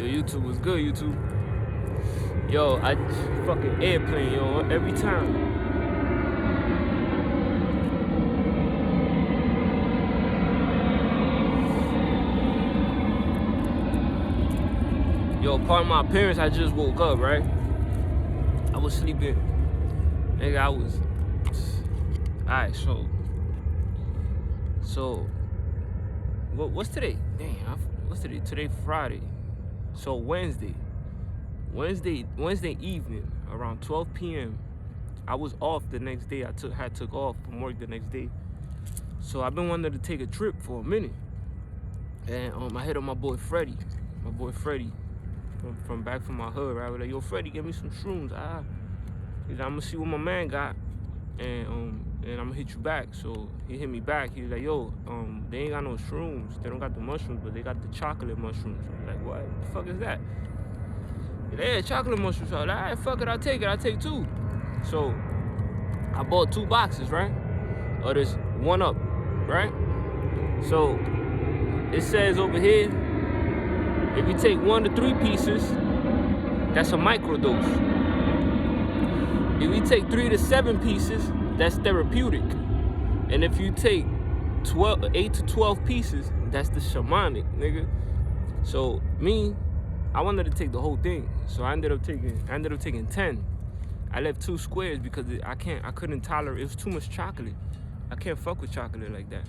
Yo, YouTube was good, YouTube. Yo, I fucking airplane, yo, every time. Yo, pardon my appearance, I just woke up, right? I was sleeping. Nigga, I was... Alright, so... What's today? Damn, what's today? Today Friday. So Wednesday evening, around 12 p.m., I was off the next day. I took off from work the next day. So I've been wanting to take a trip for a minute. And I hit on my boy Freddie. From back from my hood, right? I was like, yo, Freddie, give me some shrooms. He's like, I'm gonna see what my man got, and I'm gonna hit you back. So he hit me back. He was like, yo, they ain't got no shrooms. They don't got the mushrooms, but they got the chocolate mushrooms. I was like, what the fuck is that? He's like, yeah, chocolate mushrooms. So I was like, all right, fuck it, I'll take two. So I bought 2 boxes, right? Or this 1-Up, right? So it says over here, if you take 1 to 3 pieces, that's a microdose. If you take 3 to 7 pieces, that's therapeutic. And if you take 8 to 12 pieces, that's the shamanic, nigga. So me, I wanted to take the whole thing. So I ended up taking 10. I left 2 squares because I couldn't tolerate, it was too much chocolate. I can't fuck with chocolate like that.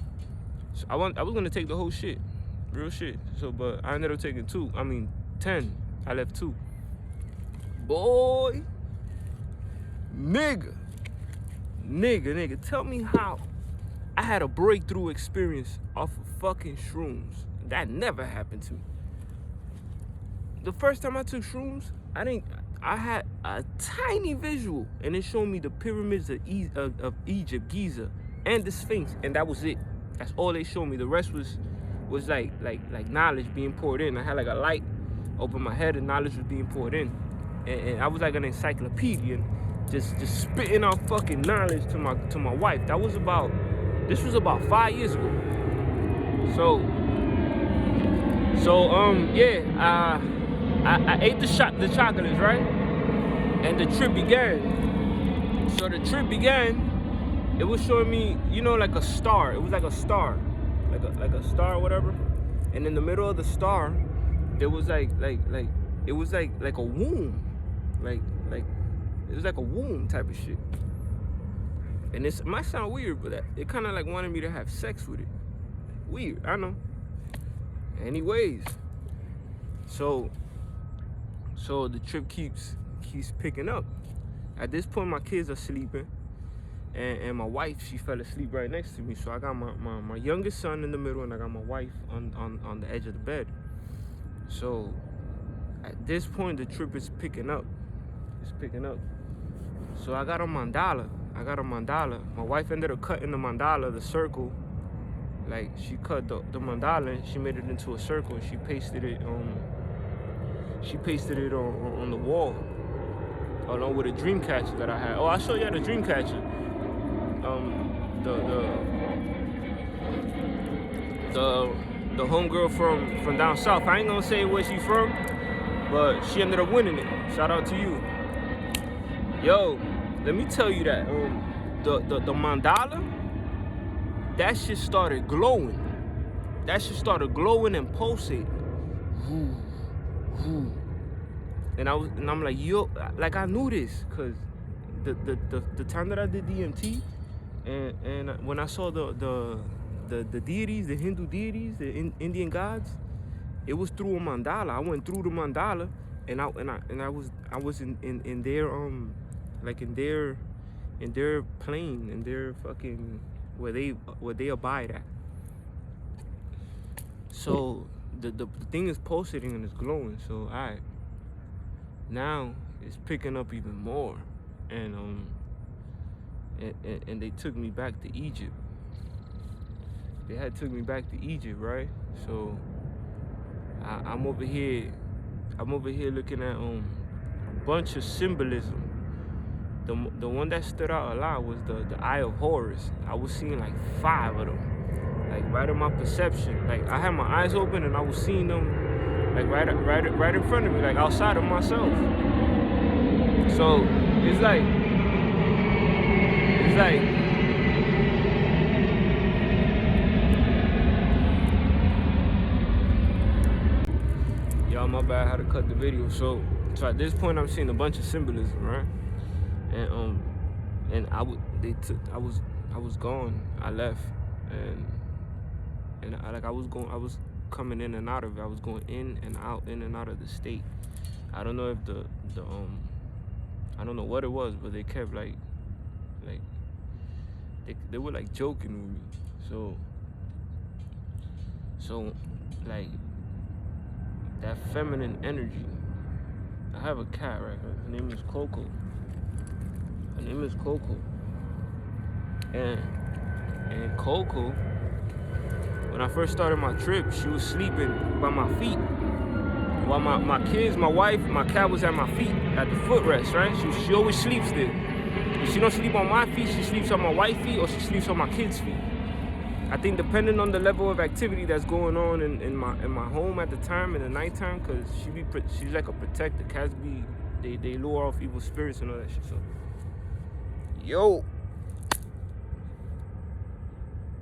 So I was gonna take the whole shit. Real shit. So, but I ended up taking 10. I left 2. Boy, nigga, tell me how I had a breakthrough experience off of fucking shrooms. That never happened to me. The first time I took shrooms, I had a tiny visual, and it showed me the pyramids of Egypt, Giza, and the Sphinx, and that was it. That's all they showed me. The rest was like knowledge being poured in. I had like a light over my head, and knowledge was being poured in, and I was like an encyclopedia, just spitting out fucking knowledge to my wife. This was about 5 years ago. I ate the chocolates, right? And the trip began. So the trip began. It was showing me, like a star. It was like a star. Like a star or whatever, and in the middle of the star there was like a womb, like it was like a womb type of shit. And it might sound weird, but it kind of like wanted me to have sex with it. Weird, I know. Anyways, so the trip keeps picking up. At this point, my kids are sleeping. And my wife, she fell asleep right next to me. So I got my youngest son in the middle, and I got my wife on the edge of the bed. So at this point, the trip is picking up. It's picking up. So I got a mandala. My wife ended up cutting the mandala, the circle. Like, she cut the mandala, and she made it into a circle, and she pasted it on the wall, along with a dream catcher that I had. Oh, I'll show you the dream catcher. The homegirl from down south. I ain't gonna say where she from, but she ended up winning it. Shout out to you. Yo, let me tell you that the mandala, that shit started glowing. And pulsating. And I'm like, yo, like I knew this, cause the time that I did DMT, and when I saw the deities, the Hindu deities, the Indian gods, it was through a mandala. I went through the mandala, and I was in their like in their plane, in their fucking where they abide at. So the thing is pulsating and it's glowing. So alright, now it's picking up even more. And they took me back to Egypt. They had took me back to Egypt, right? So I'm over here looking at a bunch of symbolism. The one that stood out a lot was the Eye of Horus. I was seeing like 5 of them, like right in my perception. Like I had my eyes open and I was seeing them like right in front of me, like outside of myself. So it's like y'all, my bad, I had to cut the video. So at this point I'm seeing a bunch of symbolism, right? And I was gone. I left, and I was coming in and out of it. I was going in and out of the state. I don't know if I don't know what it was, but they kept like they were like joking with me. So like that feminine energy. I have a cat, right? Her name is Coco. And Coco, when I first started my trip, she was sleeping by my feet. While my kids, my wife, my cat was at my feet at the footrest, right? She always sleeps there. If she don't sleep on my feet, she sleeps on my wife's feet or she sleeps on my kids' feet. I think depending on the level of activity that's going on in my home at the time, in the nighttime, because she's like a protector. Cats they lure off evil spirits and all that shit. So, yo.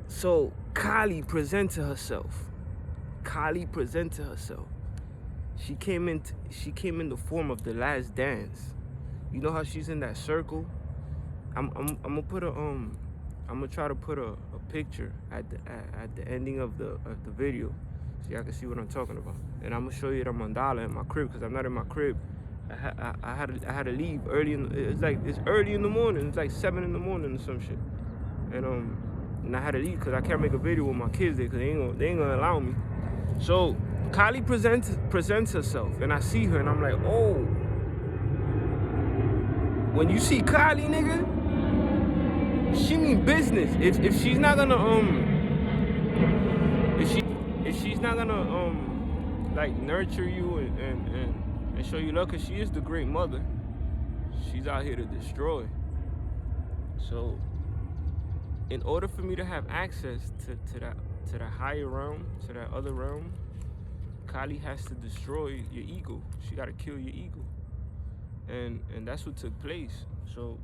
So Kali presented herself. She came in the form of the last dance. You know how she's in that circle? I'm gonna try to put a picture at the ending of the video, so y'all can see what I'm talking about. And I'm gonna show you the mandala in my crib, because I'm not in my crib. I had to leave early. It's early in the morning. It's like 7 in the morning or some shit. And I had to leave because I can't make a video with my kids there, because they ain't gonna allow me. So Kali presents herself, and I see her, and I'm like, oh. When you see Kali, nigga, she mean business. If she's not gonna if she's not gonna like nurture you and show you love, cause she is the great mother, she's out here to destroy. So in order for me to have access to that higher realm, to that other realm, Kali has to destroy your ego. She gotta kill your ego. And that's what took place. So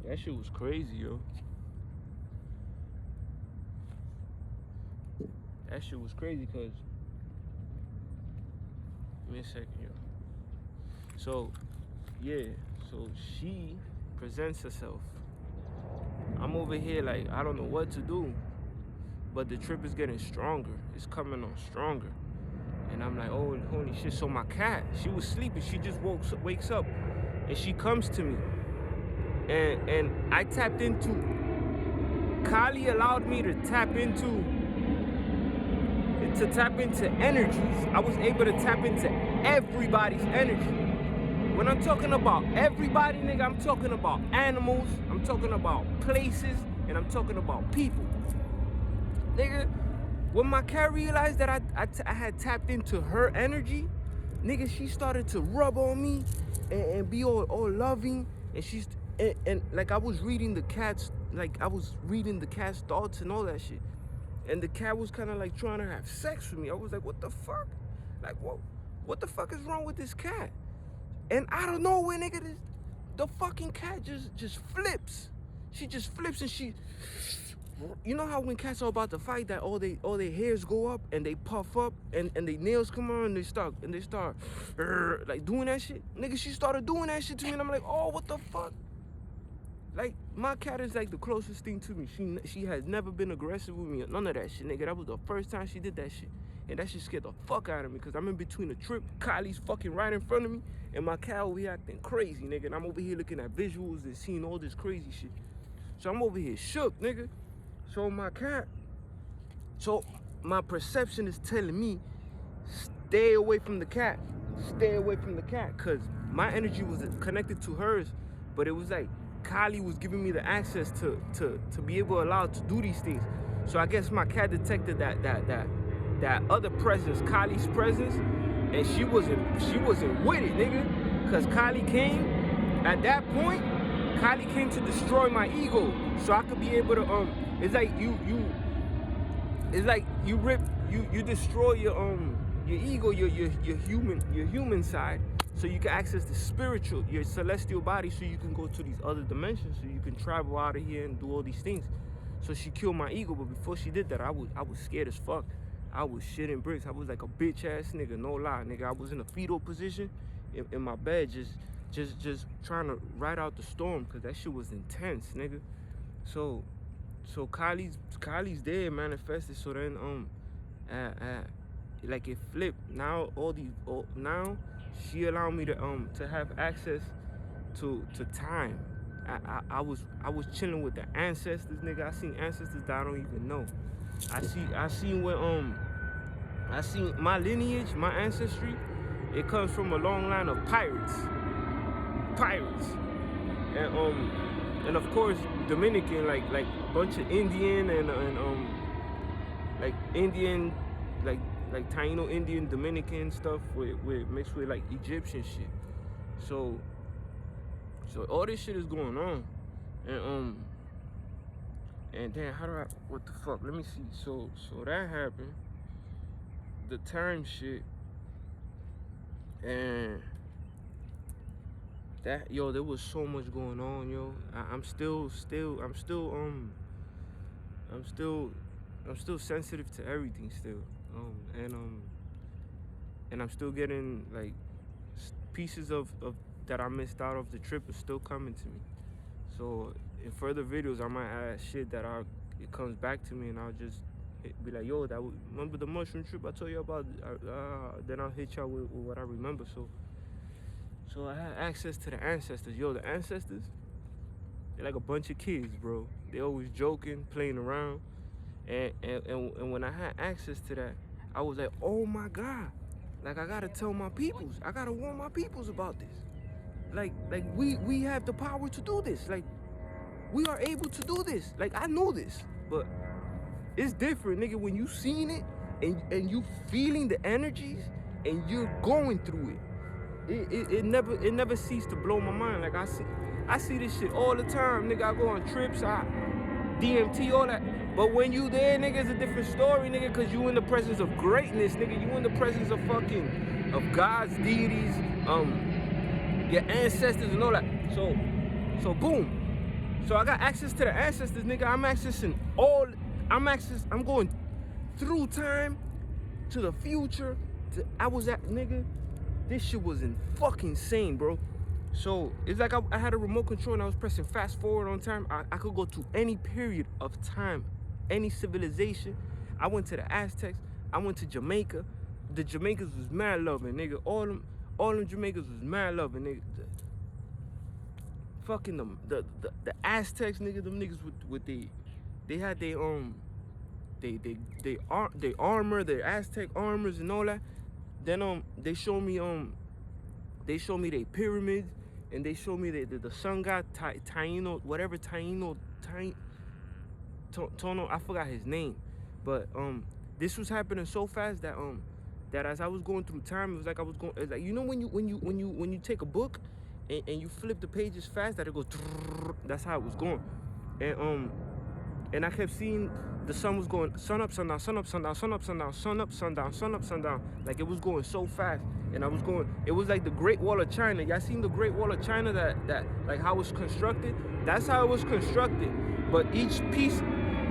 that shit was crazy, yo. That shit was crazy, cause give me a second, yo. So yeah, so she presents herself. I'm over here like I don't know what to do, but the trip is getting stronger. It's coming on stronger. And I'm like, oh, holy shit. So my cat, she was sleeping. She just wakes up, and she comes to me. And I tapped into, Kali allowed me to tap into energies. I was able to tap into everybody's energy. When I'm talking about everybody, nigga, I'm talking about animals, I'm talking about places, and I'm talking about people. Nigga, when my cat realized that I had tapped into her energy, nigga, she started to rub on me and be all loving, and like I was reading the cat's thoughts and all that shit. And the cat was kind of like trying to have sex with me. I was like, what the fuck? Like, what the fuck is wrong with this cat? And out of nowhere, nigga, the fucking cat just flips. She just flips, and she, you know how when cats are about to fight, that all their hairs go up and they puff up and their nails come on and they start like doing that shit. Nigga, she started doing that shit to me, and I'm like, oh, what the fuck? Like, my cat is like the closest thing to me. She has never been aggressive with me, none of that shit, nigga. That was the first time she did that shit. And that shit scared the fuck out of me, because I'm in between a trip, Kylie's fucking right in front of me, and my cat over here acting crazy, nigga. And I'm over here looking at visuals and seeing all this crazy shit. So I'm over here shook, nigga. So my perception is telling me, stay away from the cat. Stay away from the cat, because my energy was connected to hers, but it was like Kali was giving me the access to be able to allow to do these things. So I guess my cat detected that other presence, Kali's presence, and she wasn't with it, nigga. Cause Kali came, at that point, Kali came to destroy my ego, so I could be able to it's like you destroy your ego, your human side, so you can access the spiritual, your celestial body, so you can go to these other dimensions, so you can travel out of here and do all these things. So she killed my ego, but before she did that, I was scared as fuck. I was shitting bricks. I was like a bitch ass nigga, no lie, nigga. I was in a fetal position in my bed, just trying to ride out the storm, cause that shit was intense, nigga. So Kylie's dead manifested. So then like it flipped. Now now she allowed me to have access to time. I was chilling with the ancestors, nigga. I seen ancestors that I don't even know. I seen my lineage, my ancestry. It comes from a long line of pirates, and of course Dominican, like bunch of Indian and like Indian, like Taino Indian Dominican stuff with mixed with like Egyptian shit. So all this shit is going on, and then what the fuck? Let me see. So that happened, the time shit, and that, yo, there was so much going on, yo. I'm still sensitive to everything still, and I'm still getting like pieces of that I missed out of the trip is still coming to me. So in further videos, I might add shit that it comes back to me, and I'll just be like, yo, remember the mushroom trip I told you about? Then I'll hit y'all with what I remember. So I had access to the ancestors. Yo, the ancestors, they're like a bunch of kids, bro. They always joking, playing around, and when I had access to that, I was like, oh my God, like I gotta tell my peoples, I gotta warn my peoples about this. Like we have the power to do this. Like we are able to do this. Like I know this, but it's different, nigga, when you seen it and you feeling the energies and you're going through it. It never ceased to blow my mind. Like I see this shit all the time, nigga. I go on trips, I DMT, all that. But when you there, nigga, it's a different story, nigga, cause you in the presence of greatness, nigga. You in the presence of God's deities, your ancestors and all that. So boom. So I got access to the ancestors, nigga. I'm going through time to the future. Nigga, this shit was fucking insane, bro. So it's like I had a remote control and I was pressing fast forward on time. I could go to any period of time, any civilization. I went to the Aztecs. I went to Jamaica. The Jamaicans was mad loving, nigga. All them Jamaicans was mad loving, nigga. Fucking the Aztecs, nigga. Them niggas they had their they armor, their Aztec armors and all that. Then they showed me their pyramids, and they showed me the sun god Taino, whatever Tono, I forgot his name, but this was happening so fast that that as I was going through time, it was like I was going. It's like, you know, when you take a book and you flip the pages fast, that it goes. That's how it was going, and I kept seeing the sun was going sun up, sundown, sun up, sundown, sun up, sundown, sun up, sundown, sun up, sundown. Like it was going so fast, and I was going. It was like the Great Wall of China. Y'all seen the Great Wall of China? That like how it was constructed. That's how it was constructed. But each piece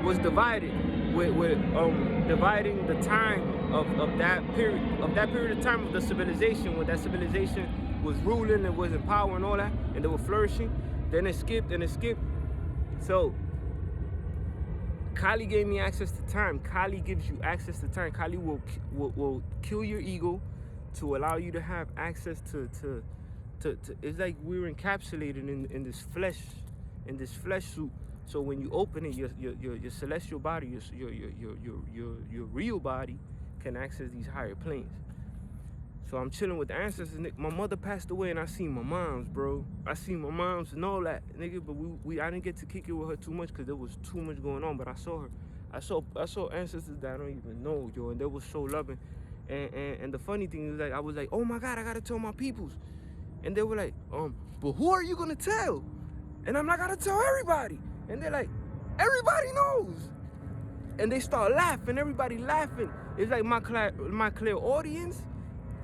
was divided with dividing the time of that period of time of the civilization, when that civilization was ruling and was in power and all that, and they were flourishing. Then it skipped and it skipped. So Kali gave me access to time. Kali gives you access to time. Kali will kill your ego to allow you to have access to it's like we're encapsulated in this flesh suit. So when you open it, your celestial body, your real body can access these higher planes. So I'm chilling with the ancestors. My mother passed away, and I seen my moms, bro. I seen my moms and all that, nigga. But I didn't get to kick it with her too much because there was too much going on. But I saw her. I saw ancestors that I don't even know, yo, and they were so loving. And the funny thing is, like, I was like, oh my God, I gotta tell my peoples. And they were like, but who are you gonna tell? And I'm like, I gotta tell everybody. And they're like, everybody knows. And they start laughing, everybody laughing. It's like my clear audience.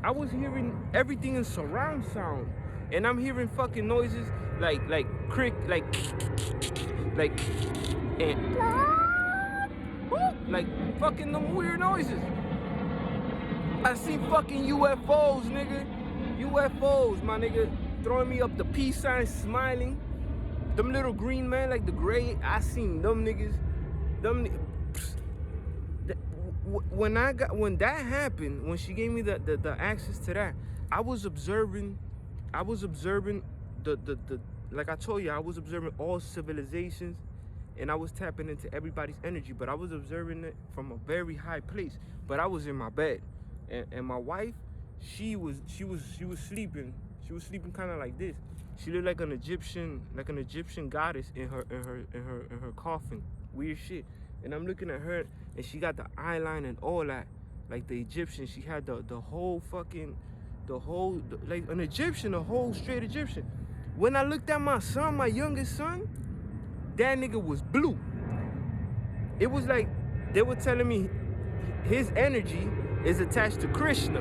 I was hearing everything in surround sound, and I'm hearing fucking noises like crick, like and like fucking them weird noises. I see fucking UFOs, nigga. UFOs, my nigga, throwing me up the peace sign, smiling. Them little green man, like the gray. I seen them niggas. When that happened, when she gave me the access to that, I was observing the like I told you, I was observing all civilizations, and I was tapping into everybody's energy, but I was observing it from a very high place. But I was in my bed, and my wife, she was sleeping. She was sleeping kind of like this. She looked like an Egyptian goddess in her coffin. Weird shit. And I'm looking at her, and she got the eyeline and all that, like the Egyptian. She had the whole like an Egyptian, a whole straight Egyptian. When I looked at my son, my youngest son, that nigga was blue. It was like they were telling me his energy is attached to Krishna.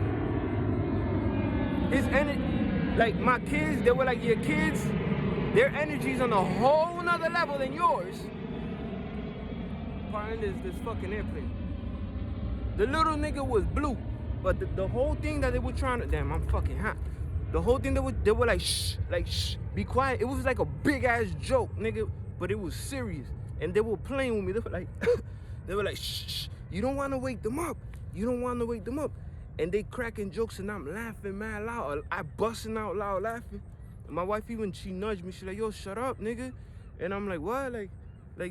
His energy, like my kids, they were like your kids, their energy's on a whole nother level than yours. Behind this fucking airplane. The little nigga was blue, but the whole thing that they were trying to, damn, I'm fucking hot. The whole thing they were like shh, be quiet. It was like a big ass joke, nigga, but it was serious. And they were playing with me. They were like shh, you don't want to wake them up. You don't want to wake them up. And they cracking jokes, and I'm laughing mad loud. I busting out loud laughing. And my wife even, she nudged me. She like, yo, shut up, nigga. And I'm like, what? Like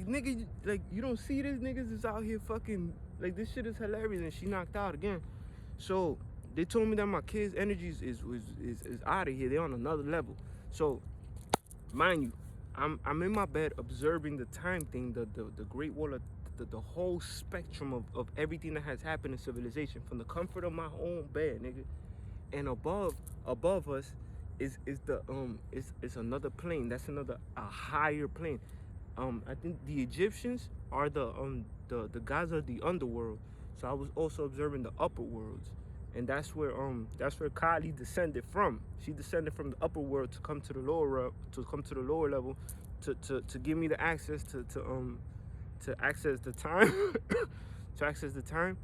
nigga, like you don't see this? Niggas is out here fucking, like this shit is hilarious. And she knocked out again. So they told me that my kids' energies is out of here. They're on another level. So mind you, I'm in my bed observing the time thing, the Great Wall of the whole spectrum of everything that has happened in civilization, from the comfort of my own bed, nigga. And above us is another plane. That's a higher plane. I think the Egyptians are the gods of the underworld. So I was also observing the upper worlds, and that's where Kali descended from. She descended from the upper world to come to the lower level, to give me the access to access the time, to access the time.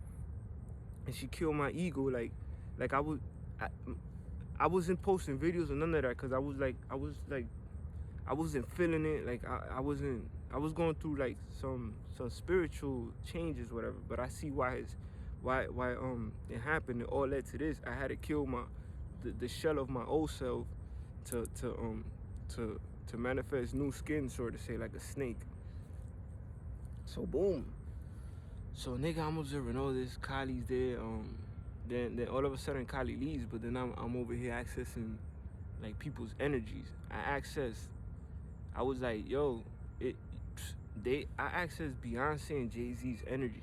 And she killed my ego. Like I wasn't posting videos or none of that, because I wasn't feeling it. Like I was going through like some spiritual changes, whatever. But I see why it happened. It all led to this. I had to kill the shell of my old self to manifest new skin, sort of say, like a snake. So boom. So nigga, I'm observing all this. Kali's there. Then all of a sudden Kali leaves, but then I'm over here accessing like people's energies. I was like, yo, I accessed Beyonce and Jay-Z's energy,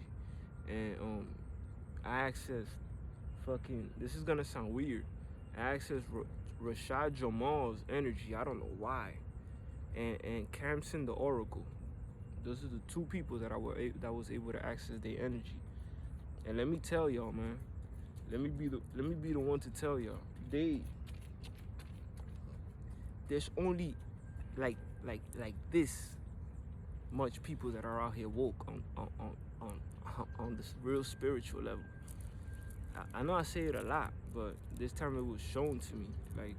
and I accessed fucking, this is gonna sound weird, I accessed Rashad Jamal's energy. I don't know why, and Camson the Oracle. Those are the two people that was able to access their energy. And let me tell y'all, man. Let me be the one to tell y'all. There's only like this much people that are out here woke on this real spiritual level. I know I say it a lot, but this time it was shown to me, like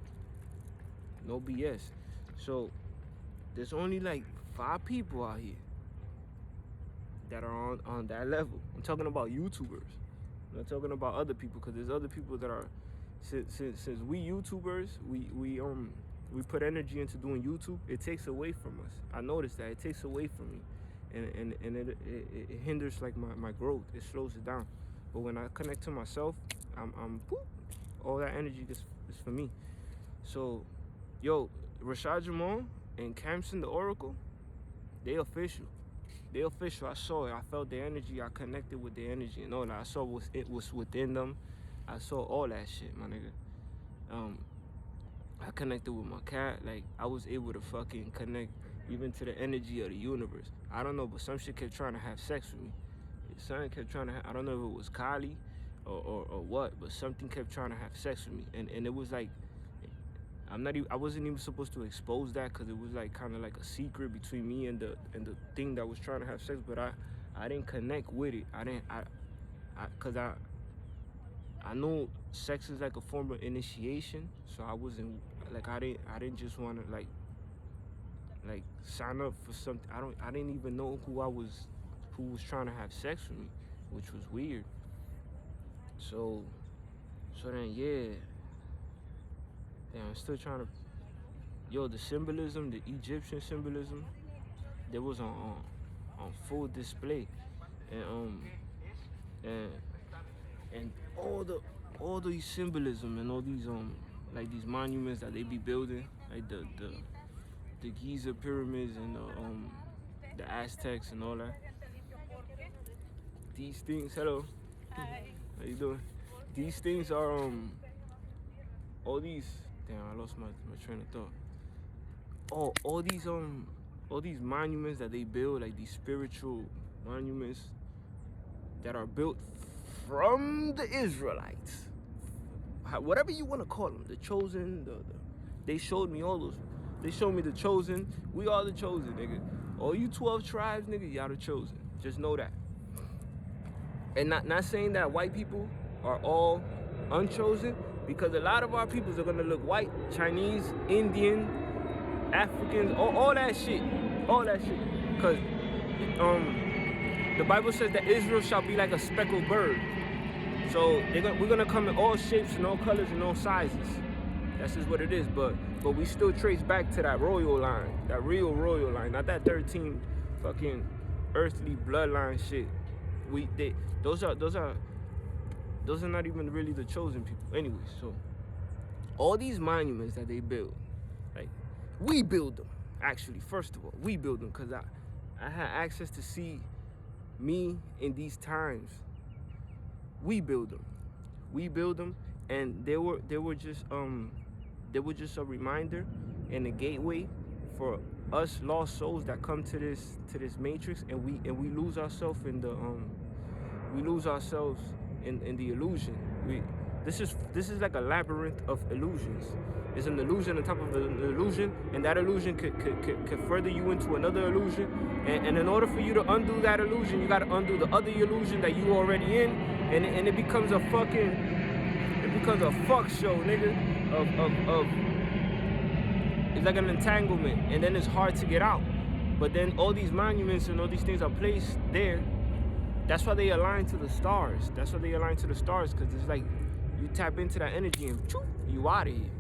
no BS. So there's only like 5 people out here that are on that level. I'm talking about YouTubers. I'm not talking about other people, because there's other people that are, since we YouTubers, we put energy into doing YouTube, it takes away from us. I noticed that it takes away from me, and it hinders like my growth. It slows it down. But when I connect to myself, I'm boop, all that energy is for me. So, yo, Rashad Jamal and Camson the Oracle, they official. I saw it. I felt their energy. I connected with their energy and all that. I saw what was within them. I saw all that shit, my nigga. I connected with my cat. Like, I was able to fucking connect even to the energy of the universe. I don't know, but some shit kept trying to have sex with me. something kept trying to. I don't know if it was Kylie or what, but something kept trying to have sex with me, and it was like, I wasn't even supposed to expose that because it was like kind of like a secret between me and the thing that was trying to have sex, but I didn't connect with it. Cause I know sex is like a form of initiation, so I wasn't like I didn't just want to like sign up for something. I didn't even know who was trying to have sex with me, which was weird. So then yeah, I'm still trying to. Yo, the symbolism, the Egyptian symbolism, there was on full display, and and all these symbolism and all these like these monuments that they be building, like the Giza pyramids and the Aztecs and all that. These things, hello. Hi. How you doing? These things are all these. Damn, I lost my train of thought. All these monuments that they build, like these spiritual monuments that are built from the Israelites, whatever you want to call them, the chosen. They showed me all those. They showed me the chosen. We are the chosen, nigga. All you 12 tribes, nigga, y'all the chosen. Just know that. And not saying that white people are all unchosen, because a lot of our peoples are gonna look white, Chinese, Indian, Africans, all that shit. Because the Bible says that Israel shall be like a speckled bird. So we're gonna come in all shapes and all colors and all sizes. That's just what it is. But we still trace back to that royal line, that real royal line, not that 13 fucking earthly bloodline shit. Those are not even really the chosen people. Anyway, so all these monuments that they build, like we build them. Actually, first of all, we build them because I had access to see me in these times. We build them, and they were just a reminder and a gateway for us lost souls that come to this matrix, and we lose ourselves in the in the illusion. This is like a labyrinth of illusions. It's an illusion on top of an illusion, and that illusion could further you into another illusion. And in order for you to undo that illusion, you got to undo the other illusion that you already in, and it becomes a fuck show, nigga. It's like an entanglement, and then it's hard to get out. But then all these monuments and all these things are placed there. That's why they align to the stars. Because it's like you tap into that energy and choo, you out of here.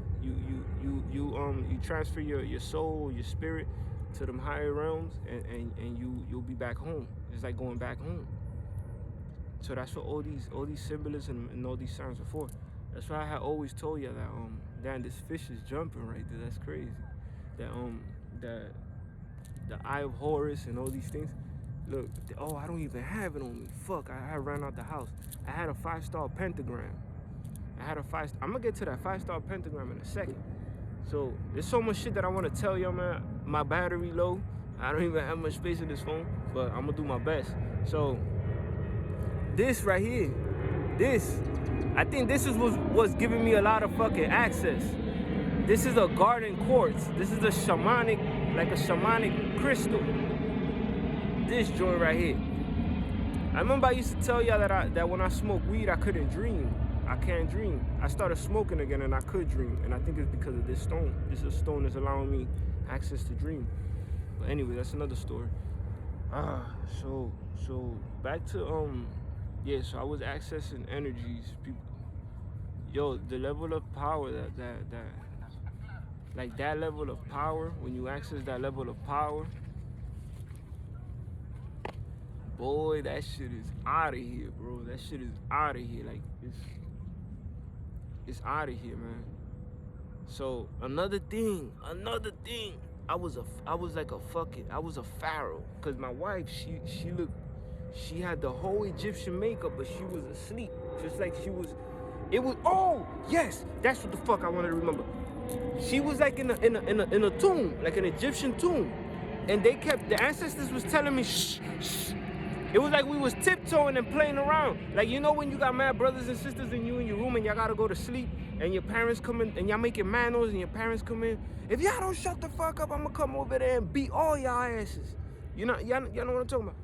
You transfer your soul, your spirit to them higher realms, and you'll be back home. It's like going back home. So that's what all these symbolism and all these signs are for. That's why I had always told you that damn, this fish is jumping right there. That's crazy. That the Eye of Horus and all these things. Look, I don't even have it on me. Fuck, I ran out the house. I had a 5-star pentagram. I'm gonna get to that 5-star pentagram in a second. So there's so much shit that I want to tell y'all, man. My battery low. I don't even have much space in this phone, but I'm gonna do my best. So this right here, I think this is what's giving me a lot of fucking access. This is a garden quartz. This is a shamanic crystal. This joint right here. I remember I used to tell y'all that when I smoke weed, I couldn't dream. I can't dream. I started smoking again and I could dream. And I think it's because of this stone. This is a stone that's allowing me access to dream. But anyway, that's another story. So back to so I was accessing energies, people. Yo, the level of power that level of power, when you access that level of power, boy, that shit is out of here, bro. That shit is out of here. Like, it's out of here, man. So another thing. I was a pharaoh, cause my wife, she had the whole Egyptian makeup, but she was asleep, just like she was. Yes, that's what the fuck I wanted to remember. She was like in a tomb, like an Egyptian tomb, and the ancestors was telling me shh. It was like we was tiptoeing and playing around. Like, you know when you got mad brothers and sisters and you in your room and y'all gotta go to sleep and your parents come in and y'all making mad noise and your parents come in. If y'all don't shut the fuck up, I'm gonna come over there and beat all y'all asses. Y'all know what I'm talking about?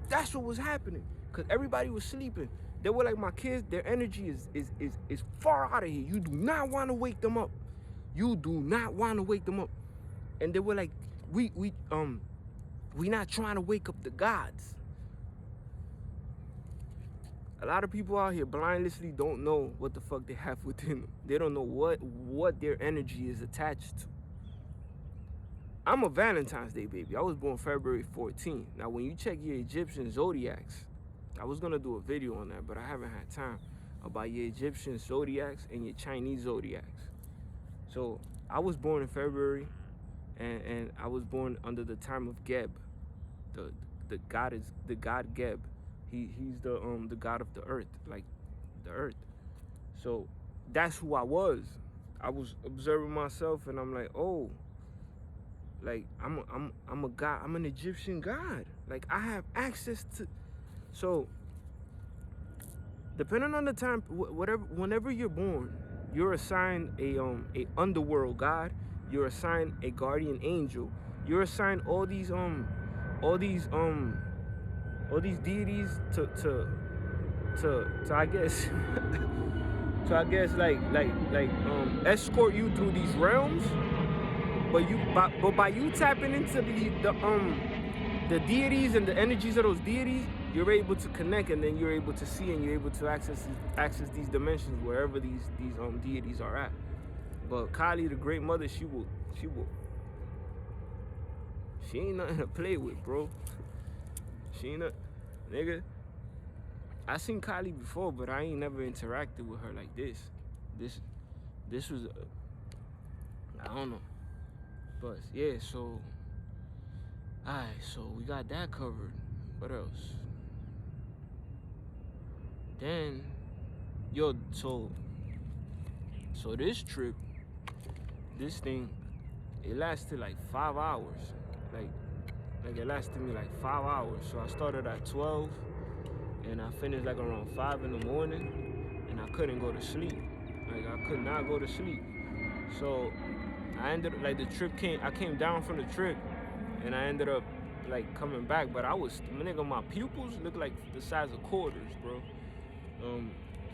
That's what was happening. Cause everybody was sleeping. They were like, my kids, their energy is far out of here. You do not want to wake them up. You do not want to wake them up. And they were like, we not trying to wake up the gods. A lot of people out here blindlessly don't know what the fuck they have within them. They don't know what their energy is attached to. I'm a Valentine's Day baby. I was born February 14. Now, when you check your Egyptian zodiacs, I was gonna do a video on that, but I haven't had time, about your Egyptian zodiacs and your Chinese zodiacs. So I was born in February, and I was born under the time of Geb. The god Geb. He's the god of the earth, like the earth. So that's who I was. I was observing myself, and I'm like, oh, like I'm a god. I'm an Egyptian god. Like I have access to. So depending on the time, whenever you're born, you're assigned a underworld god. You're assigned a guardian angel. You're assigned all these deities to I guess like escort you through these realms. But by you tapping into the deities and the energies of those deities, you're able to connect, and then you're able to see, and you're able to access these dimensions wherever these deities are at. But Kali, the Great Mother, she ain't nothing to play with, bro. She ain't not, nigga. I seen Kali before, but I ain't never interacted with her like this. This was, I don't know. But yeah, so, alright, so we got that covered. What else? Then, yo, so this trip, this thing, it lasted like 5 hours. Like it lasted me like 5 hours. So I started at 12 and I finished like around 5 in the morning, and I couldn't go to sleep. Like I could not go to sleep. So I ended up, like, I came down from the trip, and I ended up like coming back, but nigga, my pupils looked like the size of quarters, bro.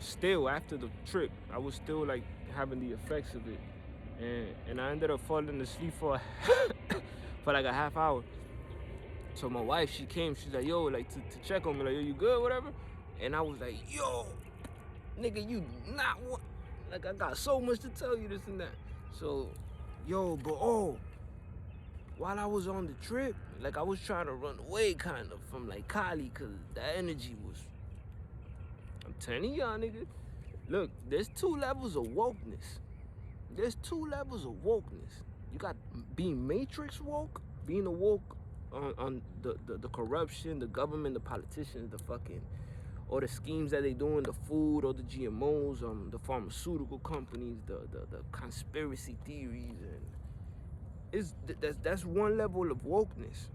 Still after the trip, I was still like having the effects of it, and I ended up falling asleep for for like a half hour. So my wife, she came, she's like, yo, like to check on me, like, yo, you good, whatever? And I was like, yo, nigga, you do not want, like, I got so much to tell you, this and that. So, yo, but while I was on the trip, like, I was trying to run away kind of from like Kali, cause the energy was, I'm telling y'all, nigga, look, there's 2 levels of wokeness. There's 2 levels of wokeness. You got being matrix woke, being awoke on the corruption, the government, the politicians, the fucking, or the schemes that they doing, the food, or the GMOs, the pharmaceutical companies, the conspiracy theories, and that's one level of wokeness.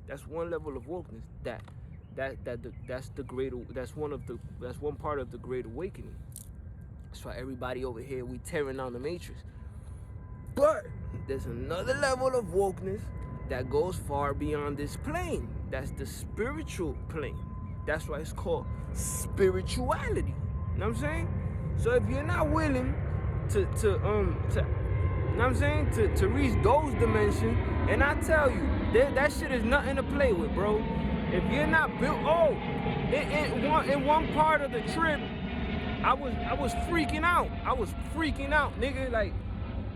That's one level of wokeness. That's one part of the Great Awakening. That's why everybody over here, we tearing down the matrix. But there's another level of wokeness that goes far beyond this plane. That's the spiritual plane. That's why it's called spirituality. You know what I'm saying? So if you're not willing to you know what I'm saying, to reach those dimensions, and I tell you, that shit is nothing to play with, bro. If you're not built, in one part of the trip, I was freaking out. I was freaking out, nigga. Like,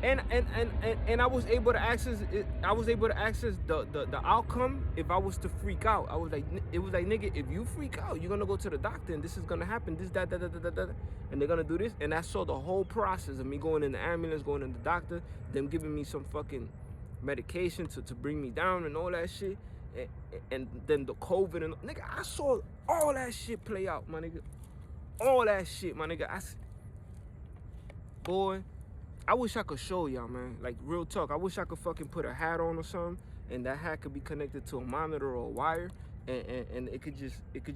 and I was able to access it. I was able to access the outcome if I was to freak out. I was like, it was like, nigga, if you freak out, you're gonna go to the doctor, and this is gonna happen, this, that, and they're gonna do this. And I saw the whole process of me going in the ambulance, going in the doctor, them giving me some fucking medication to bring me down and all that shit, and then the COVID and nigga, I saw all that shit play out, my nigga. All that shit, my nigga. Boy, I wish I could show y'all, man. Like, real talk. I wish I could fucking put a hat on or something, and that hat could be connected to a monitor or a wire, and it could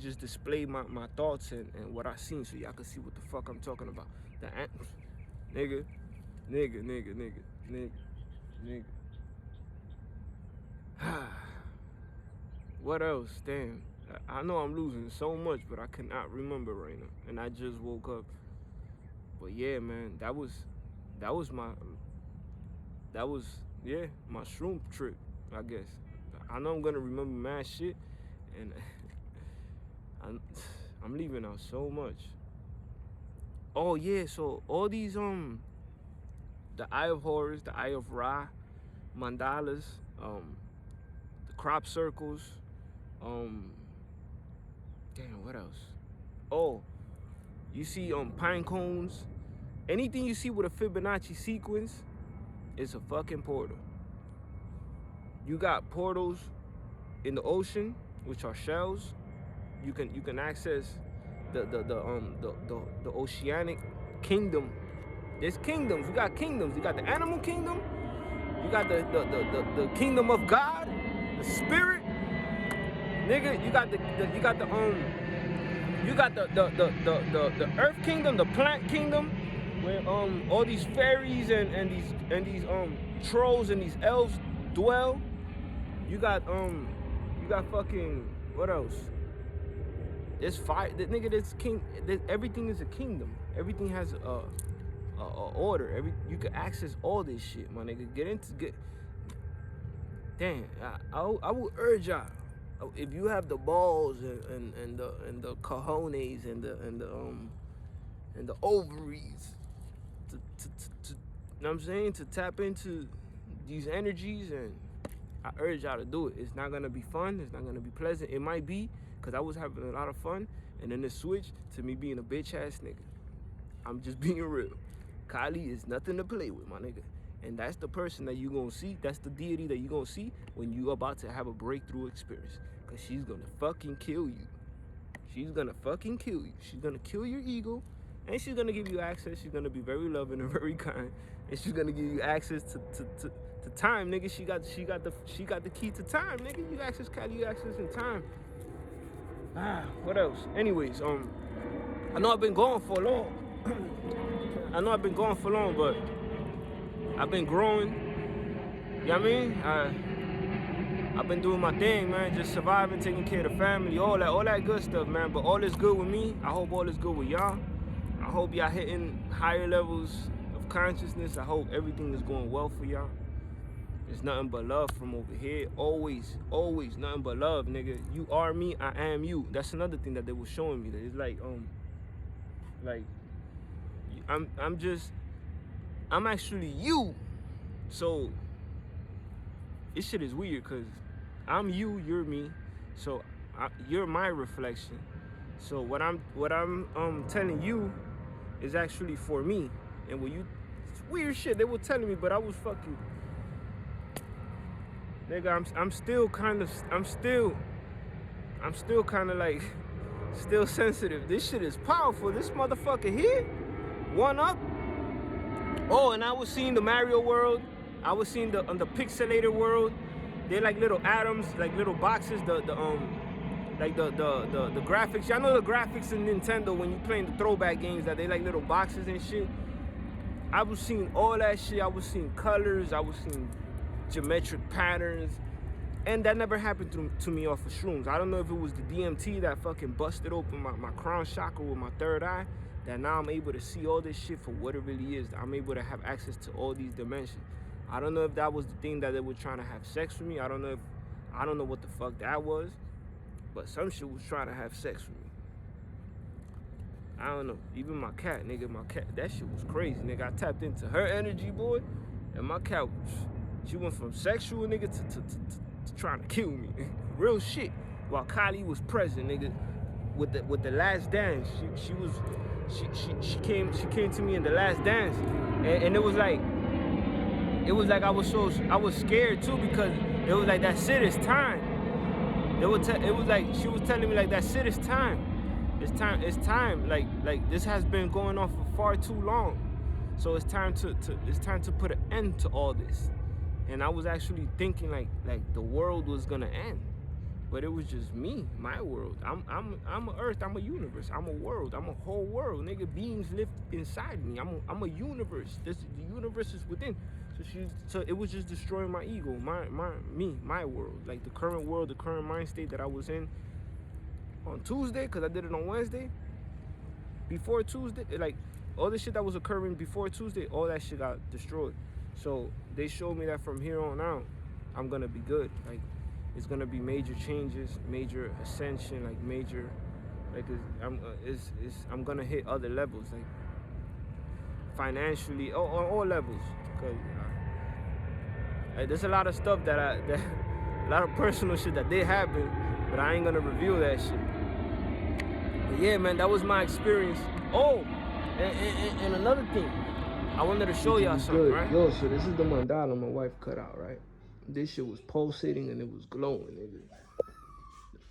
just display my thoughts and what I seen, so y'all can see what the fuck I'm talking about. The nigga, nigga. What else? Damn. I know I'm losing so much, but I cannot remember right now. And I just woke up. But yeah, man, that was my shroom trip, I guess. I know I'm gonna remember mad shit, and I'm leaving out so much. Oh yeah, so all these the Eye of Horus, the Eye of Ra, mandalas, the crop circles, damn, what else? Oh, you see pine cones. Anything you see with a Fibonacci sequence is a fucking portal. You got portals in the ocean, which are shells. You can access the oceanic kingdom. There's kingdoms. You got kingdoms. You got the animal kingdom. You got the kingdom of God, the spirit. Nigga, you got the earth kingdom, the plant kingdom, where all these fairies and these trolls and these elves dwell. You got fucking, what else? There's fire. Nigga, everything is a kingdom. Everything has a order. You can access all this shit, my nigga. Damn, I will urge y'all, if you have the balls and the cojones and the ovaries to you know what I'm saying, to tap into these energies, and I urge y'all to do it. It's not gonna be fun. It's not gonna be pleasant. It might be, because I was having a lot of fun, and then it switched to me being a bitch ass nigga. I'm just being real. Kylie is nothing to play with, my nigga. And that's the person that you gonna see. That's the deity that you gonna see when you about to have a breakthrough experience. Because she's gonna fucking kill you. She's gonna fucking kill you. She's gonna kill your ego. And she's gonna give you access. She's gonna be very loving and very kind. And she's gonna give you access to time, nigga. She got the key to time, nigga. You access Kylie, you access in time. What else? Anyways, I know I've been going for long. But I've been growing. You know what I mean? I've been doing my thing, man. Just surviving, taking care of the family, all that good stuff, man. But all is good with me. I hope all is good with y'all. I hope y'all hitting higher levels of consciousness. I hope everything is going well for y'all. There's nothing but love from over here. Always nothing but love, nigga. You are me, I am you. That's another thing that they were showing me. That it's like I'm actually you. So this shit is weird, because I'm you, you're me. So you're my reflection. So what I'm telling you is actually for me. And when it's weird shit they were telling me, but I was fucking, nigga, I'm still kind of like still sensitive. This shit is powerful. This motherfucker here, one up. Oh, and I was seeing the Mario world. I was seeing the pixelated world. They're like little atoms, like little boxes. The graphics. Y'all know the graphics in Nintendo when you playing the throwback games, that they like little boxes and shit. I was seeing all that shit. I was seeing colors. I was seeing geometric patterns. And that never happened to me off of shrooms. I don't know if it was the DMT that fucking busted open my crown chakra with my third eye, that now I'm able to see all this shit for what it really is. I'm able to have access to all these dimensions. I don't know if that was the thing that they were trying to have sex with me. I don't know what the fuck that was. But some shit was trying to have sex with me. I don't know. Even my cat, that shit was crazy, nigga. I tapped into her energy, boy. And my cat, she went from sexual, nigga, to trying to kill me. Real shit. While Kylie was present, nigga, with the last dance. She came to me in the last dance. And it was like I was scared too, because it was like, that shit is time. It was like she was telling me, like, that shit is time. It's time. Like this has been going on for far too long. So it's time to put an end to all this. And I was actually thinking like the world was gonna end. but it was just me, my world. I'm a earth, I'm a universe, I'm a world, I'm a whole world. Nigga, beings live inside me. I'm a universe. The universe is within. So it was just destroying my ego, my world. Like the current world, the current mind state that I was in on Tuesday, because I did it on Wednesday. Before Tuesday, like all the shit that was occurring before Tuesday, all that shit got destroyed. So they showed me that from here on out, I'm gonna be good. Like it's gonna be major changes, major ascension, like major, like I'm gonna hit other levels, like financially, on all levels. Cause there's a lot of stuff that a lot of personal shit that did happen, but I ain't gonna reveal that shit. But yeah, man, that was my experience. Oh, and another thing, I wanted to show y'all something, right? Yo, so this is the mandala my wife cut out, right? This shit was pulsating and it was glowing, nigga.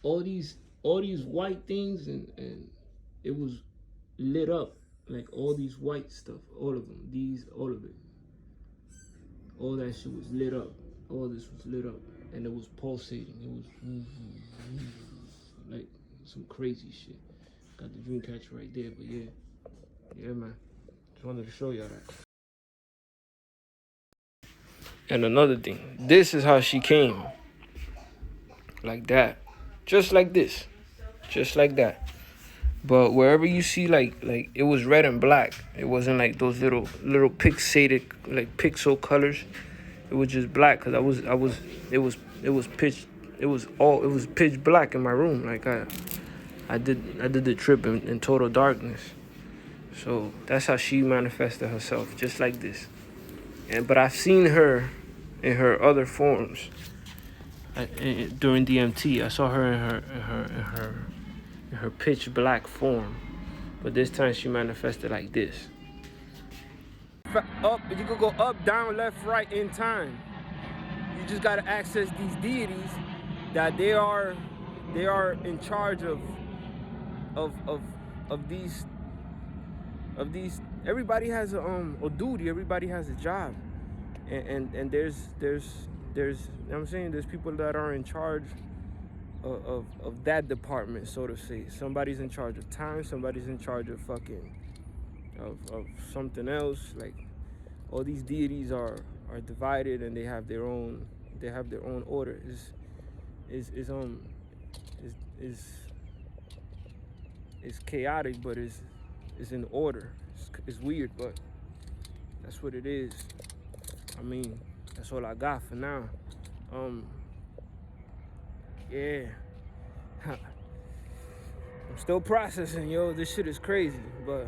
All these white things and it was lit up, like all these white stuff, all of them, all of it. All that shit was lit up. All this was lit up and it was pulsating. It was like some crazy shit. Got the dream catcher right there, but yeah, man. Just wanted to show y'all that. And another thing, this is how she came. Like that. Just like this. Just like that. But wherever you see like it was red and black. It wasn't like those little pixelated like pixel colors. It was just black because it was pitch black in my room. Like I did the trip in total darkness. So that's how she manifested herself, just like this. But I've seen her in her other forms. During DMT, I saw her in her pitch black form, but this time she manifested like this. Up, you could go up, down, left, right in time. You just gotta access these deities that they are in charge of these. Everybody has a duty. Everybody has a job, and there's you know what I'm saying, there's people that are in charge of that department, so to say. Somebody's in charge of time, somebody's in charge of of something else. Like all these deities are divided and they have their own order. It's chaotic, but it's in order. It's weird, but that's what it is. I mean, that's all I got for now. Yeah. I'm still processing, yo. This shit is crazy, but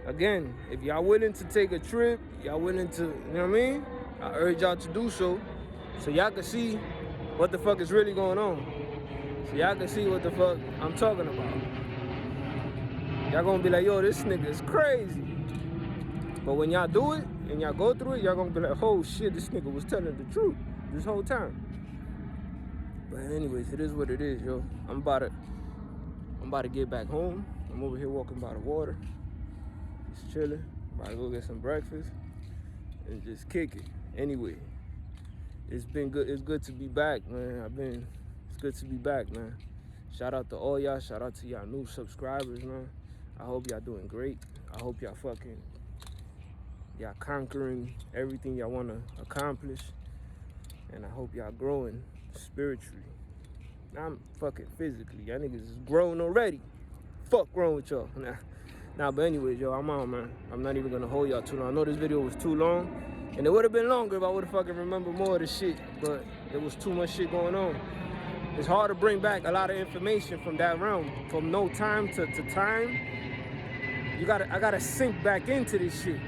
again, if y'all willing to take a trip, y'all willing to, you know what I mean? I urge y'all to do so y'all can see what the fuck is really going on. So y'all can see what the fuck I'm talking about. Y'all gonna be like, yo, this nigga is crazy. But when y'all do it and y'all go through it, y'all gonna be like, oh shit, this nigga was telling the truth this whole time. But anyways, it is what it is, yo. I'm about to get back home. I'm over here walking by the water, just chilling. About to go get some breakfast and just kick it. Anyway, it's been good. It's good to be back, man. It's good to be back, man. Shout out to all y'all. Shout out to y'all new subscribers, man. I hope y'all doing great. I hope y'all conquering everything y'all want to accomplish. And I hope y'all growing spiritually. I'm fucking physically. Y'all niggas is grown already. Fuck wrong with y'all. Nah, but anyways, yo, I'm out, man. I'm not even gonna hold y'all too long. I know this video was too long. And it would have been longer if I would have fucking remembered more of the shit. But there was too much shit going on. It's hard to bring back a lot of information from that realm. From no time to time. I gotta sink back into this shit.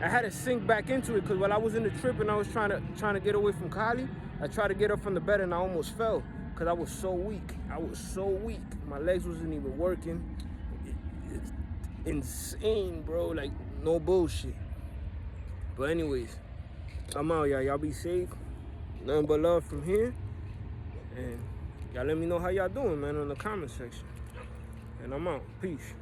I had to sink back into it because while I was in the trip and I was trying to get away from Kali, I tried to get up from the bed and I almost fell because I was so weak. My legs wasn't even working. It's insane, bro. Like, no bullshit. But anyways, I'm out, y'all. Y'all be safe. Nothing but love from here. And y'all let me know how y'all doing, man, in the comment section. And I'm out. Peace.